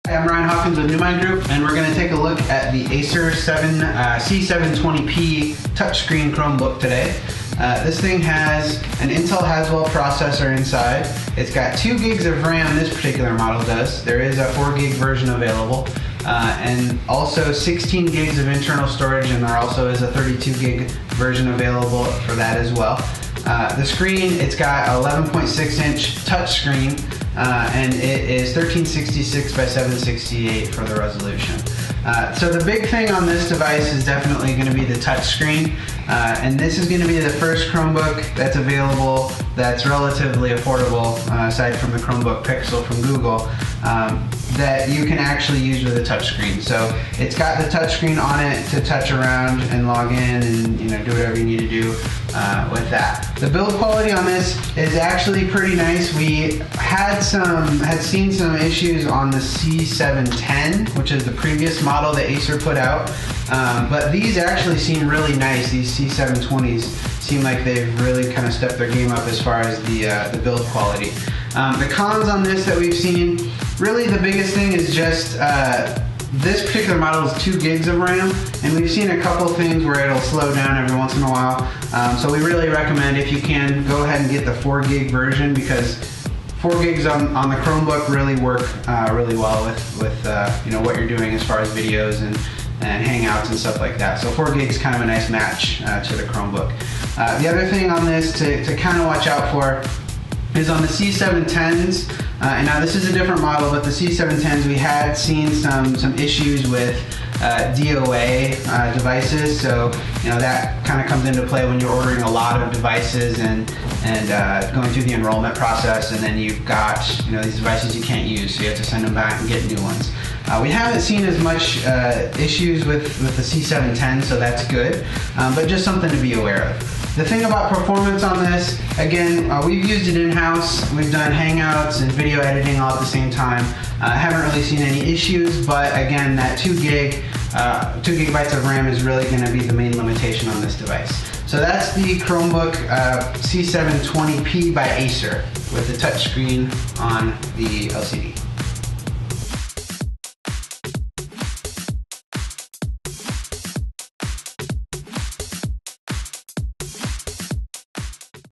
Hi, I'm Ryan Hawkins with Newmind Group, and we're going to take a look at the Acer C720p touchscreen Chromebook today. This thing has an Intel Haswell processor inside. It's got 2 gigs of RAM, this particular model does. There is a 4 gig version available, and also 16 gigs of internal storage, and there also is a 32 gig version available for that as well. The screen, it's got a 11.6 inch touch screen, and it is 1366 by 768 for the resolution. So the big thing on this device is definitely going to be the touch screen, and this is going to be the first Chromebook that's available that's relatively affordable, aside from the Chromebook Pixel from Google, that you can actually use with a touch screen. So it's got the touch screen on it to touch around and log in and do whatever you need to do with that. The build quality on this is actually pretty nice. We had seen some issues on the C710, which is the previous model that Acer put out, but these actually seem really nice. These C720s seem like they've really kind of stepped their game up as far as the build quality. The cons on this that we've seen, really the biggest thing is just this particular model is 2 gigs of RAM, and we've seen a couple things where it'll slow down every once in a while. So we really recommend, if you can, go ahead and get the 4 gig version, because 4 gigs on the Chromebook really work really well with what you're doing as far as videos and Hangouts and stuff like that. So 4 gigs is kind of a nice match to the Chromebook. The other thing on this to kind of watch out for is on the C710s, and now this is a different model, but the C710s, we had seen some issues with DOA devices. So that kind of comes into play when you're ordering a lot of devices and going through the enrollment process, and then you've got these devices you can't use, so you have to send them back and get new ones. We haven't seen as much issues with the C710, so that's good, but just something to be aware of. The thing about performance on this, again, we've used it in-house. We've done Hangouts and video editing all at the same time. Haven't really seen any issues, but again, that 2 gigabytes of RAM is really going to be the main limitation on this device. So that's the Chromebook C720p by Acer with the touchscreen on the LCD.